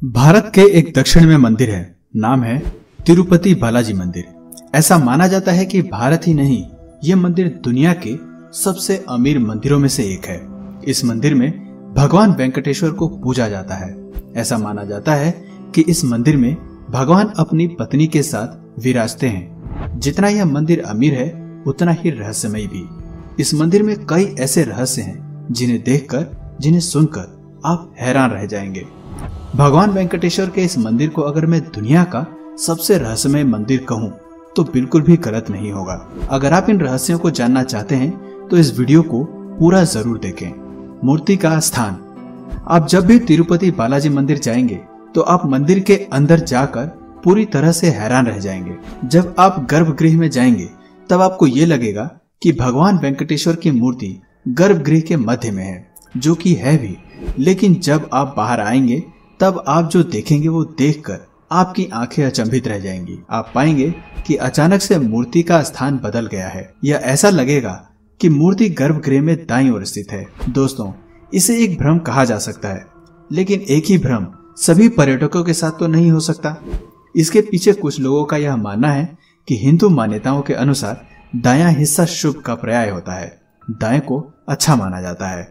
भारत के एक दक्षिण में मंदिर है, नाम है तिरुपति बालाजी मंदिर। ऐसा माना जाता है कि भारत ही नहीं, ये मंदिर दुनिया के सबसे अमीर मंदिरों में से एक है। इस मंदिर में भगवान वेंकटेश्वर को पूजा जाता है। ऐसा माना जाता है कि इस मंदिर में भगवान अपनी पत्नी के साथ विराजते हैं। जितना यह मंदिर अमीर है, उतना ही रहस्यमय भी। इस मंदिर में कई ऐसे रहस्य हैं जिन्हें देखकर, जिन्हें सुनकर आप हैरान रह जाएंगे। भगवान वेंकटेश्वर के इस मंदिर को अगर मैं दुनिया का सबसे रहस्यमय मंदिर कहूं तो बिल्कुल भी गलत नहीं होगा। अगर आप इन रहस्यों को जानना चाहते हैं तो इस वीडियो को पूरा जरूर देखें। मूर्ति का स्थान। आप जब भी तिरुपति बालाजी मंदिर जाएंगे तो आप मंदिर के अंदर जाकर पूरी तरह से हैरान रह जाएंगे। जब आप गर्भगृह में जाएंगे तब आपको ये लगेगा कि भगवान वेंकटेश्वर की मूर्ति गर्भगृह के मध्य में है, जो कि है भी। लेकिन जब आप बाहर आएंगे तब आप जो देखेंगे वो देखकर आपकी आंखें अचंभित रह जाएंगी। आप पाएंगे कि अचानक से मूर्ति का स्थान बदल गया है। यह ऐसा लगेगा कि मूर्ति गर्भगृह में दाईं ओर स्थित है। दोस्तों, इसे एक भ्रम कहा जा सकता है, लेकिन एक ही भ्रम सभी पर्यटकों के साथ तो नहीं हो सकता। इसके पीछे कुछ लोगों का यह मानना है कि हिंदू मान्यताओं के अनुसार दायां हिस्सा शुभ का पर्याय होता है, दाएं को अच्छा माना जाता है।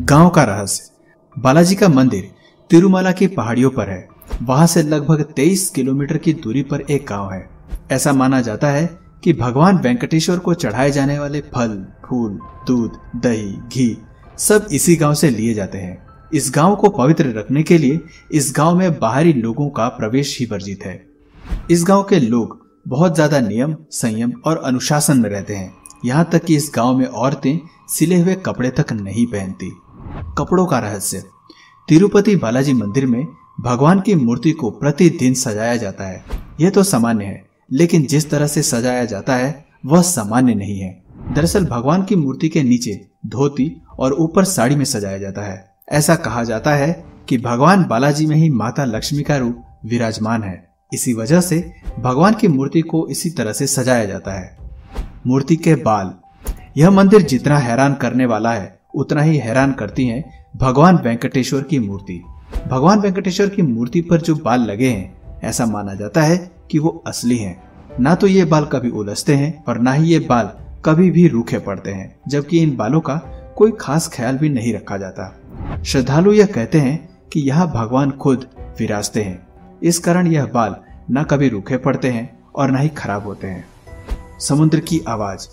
गांव का रहस्य। बालाजी का मंदिर तिरुमला की पहाड़ियों पर है। वहां से लगभग 23 किलोमीटर की दूरी पर एक गांव है। ऐसा माना जाता है कि भगवान वेंकटेश्वर को चढ़ाए जाने वाले फल, फूल, दूध, दही, घी सब इसी गांव से लिए जाते हैं। इस गांव को पवित्र रखने के लिए इस गांव में बाहरी लोगों का प्रवेश ही वर्जित है। इस गांव के लोग बहुत ज्यादा नियम, संयम और अनुशासन में रहते हैं। यहाँ तक कि इस गांव में औरतें सिले हुए कपड़े तक नहीं पहनती। कपड़ों का रहस्य। तिरुपति बालाजी मंदिर में भगवान की मूर्ति को प्रतिदिन सजाया जाता है। यह तो सामान्य है, लेकिन जिस तरह से सजाया जाता है वह सामान्य नहीं है। दरअसल भगवान की मूर्ति के नीचे धोती और ऊपर साड़ी में सजाया जाता है। ऐसा कहा जाता है कि भगवान बालाजी में ही माता लक्ष्मी का रूप विराजमान है। इसी वजह से भगवान की मूर्ति को इसी तरह से सजाया जाता है। मूर्ति के बाल। यह मंदिर जितना हैरान करने वाला है, उतना ही हैरान करती है भगवान वेंकटेश्वर की मूर्ति। भगवान वेंकटेश्वर की मूर्ति पर जो बाल लगे हैं, ऐसा माना जाता है कि वो असली हैं। ना तो ये बाल कभी उलझते हैं और ना ही ये बाल कभी भी रूखे पड़ते हैं, जबकि इन बालों का कोई खास ख्याल भी नहीं रखा जाता। श्रद्धालु यह कहते हैं कि यहाँ भगवान खुद विराजते हैं। इस कारण यह बाल न कभी रूखे पड़ते हैं और न ही खराब होते हैं। समुद्र की आवाज।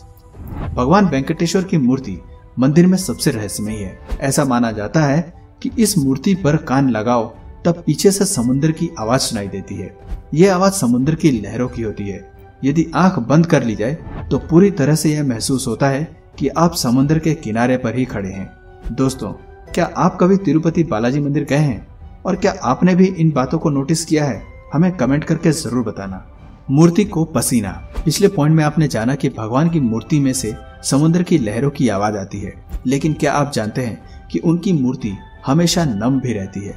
भगवान वेंकटेश्वर की मूर्ति मंदिर में सबसे रहस्यमयी है। ऐसा माना जाता है कि इस मूर्ति पर कान लगाओ तब पीछे से समुद्र की आवाज सुनाई देती है। यह आवाज समुद्र की लहरों की होती है। यदि आंख बंद कर ली जाए तो पूरी तरह से यह महसूस होता है कि आप समुद्र के किनारे पर ही खड़े हैं। दोस्तों, क्या आप कभी तिरुपति बालाजी मंदिर गए हैं और क्या आपने भी इन बातों को नोटिस किया है? हमें कमेंट करके जरूर बताना। मूर्ति को पसीना। पिछले पॉइंट में आपने जाना कि भगवान की मूर्ति में से समुद्र की लहरों की आवाज आती है, लेकिन क्या आप जानते हैं कि उनकी मूर्ति हमेशा नम भी रहती है।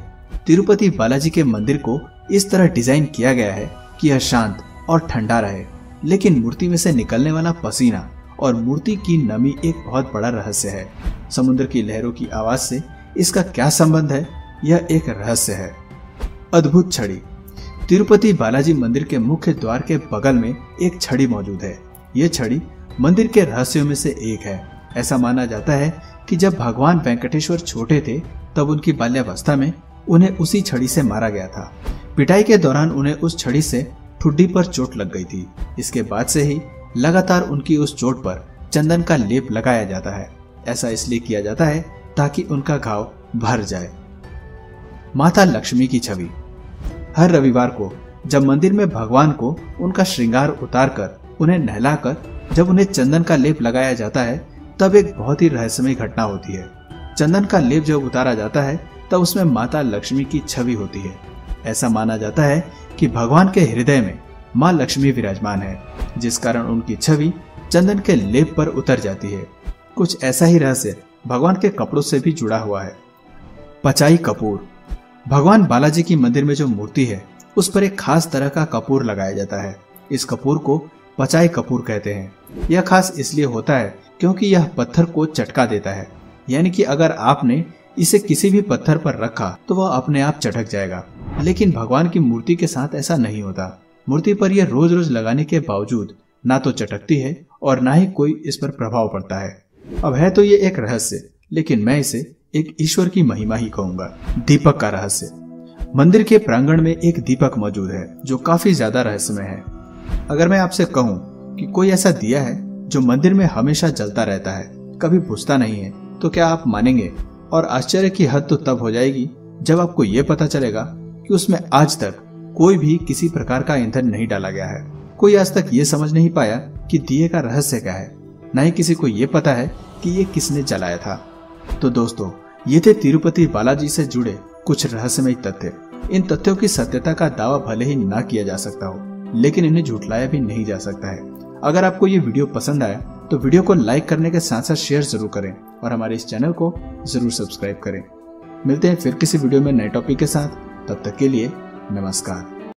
तिरुपति बालाजी के मंदिर को इस तरह डिजाइन किया गया है कि यह शांत और ठंडा रहे, लेकिन मूर्ति में से निकलने वाला पसीना और मूर्ति की नमी एक बहुत बड़ा रहस्य है। समुद्र की लहरों की आवाज से इसका क्या संबंध है, यह एक रहस्य है। अद्भुत छड़ी। तिरुपति बालाजी मंदिर के मुख्य द्वार के बगल में एक छड़ी मौजूद है। यह छड़ी मंदिर के रहस्यों में से एक है। ऐसा माना जाता है कि जब भगवान वेंकटेश्वर छोटे थे तब उनकी बाल्यावस्था में उन्हें उसी छड़ी से मारा गया था। पिटाई के दौरान उन्हें उस छड़ी से ठुड्डी पर चोट लग गई थी। इसके बाद से ही लगातार उनकी उस चोट पर चंदन का लेप लगाया जाता है। ऐसा इसलिए किया जाता है ताकि उनका घाव भर जाए। माता लक्ष्मी की छवि। हर रविवार को जब मंदिर में भगवान को उनका श्रृंगार उतारकर उन्हें नहलाकर जब उन्हें चंदन का लेप लगाया जाता है तब एक बहुत ही रहस्यमय घटना होती है। चंदन का लेप जब उतारा जाता है तब उसमें माता लक्ष्मी की छवि होती है। ऐसा माना जाता है कि भगवान के हृदय में माँ लक्ष्मी विराजमान है, जिस कारण उनकी छवि चंदन के लेप पर उतर जाती है। कुछ ऐसा ही रहस्य भगवान के कपड़ों से भी जुड़ा हुआ है। पचाई कपूर। भगवान बालाजी की मंदिर में जो मूर्ति है उस पर एक खास तरह का कपूर लगाया जाता है। इस कपूर को पचाई कपूर कहते हैं। यह खास इसलिए होता है क्योंकि यह पत्थर को चटका देता है, यानी कि अगर आपने इसे किसी भी पत्थर पर रखा तो वह अपने आप चटक जाएगा। लेकिन भगवान की मूर्ति के साथ ऐसा नहीं होता। मूर्ति पर यह रोज रोज लगाने के बावजूद ना तो चटकती है और ना ही कोई इस पर प्रभाव पड़ता है। अब है तो ये एक रहस्य, लेकिन मैं इसे एक ईश्वर की महिमा ही कहूंगा। दीपक का रहस्य। मंदिर के प्रांगण में एक दीपक मौजूद है जो काफी ज्यादा रहस्यमय है। अगर मैं आपसे कहूं कि कोई ऐसा दिया है जो मंदिर में हमेशा जलता रहता है, कभी बुझता नहीं है, तो क्या आप मानेंगे? और आश्चर्य की हद तो तब हो जाएगी जब आपको ये पता चलेगा कि उसमें आज तक कोई भी किसी प्रकार का ईंधन नहीं डाला गया है। कोई आज तक ये समझ नहीं पाया कि दिए का रहस्य क्या है, न ही किसी को ये पता है कि ये किसने जलाया था। तो दोस्तों, ये थे तिरुपति बालाजी से जुड़े कुछ रहस्यमय तथ्य। इन तथ्यों की सत्यता का दावा भले ही ना किया जा सकता हो, लेकिन इन्हें झुठलाया भी नहीं जा सकता है। अगर आपको ये वीडियो पसंद आया तो वीडियो को लाइक करने के साथ साथ शेयर जरूर करें और हमारे इस चैनल को जरूर सब्सक्राइब करें। मिलते हैं फिर किसी वीडियो में नए टॉपिक के साथ। तब तक के लिए नमस्कार।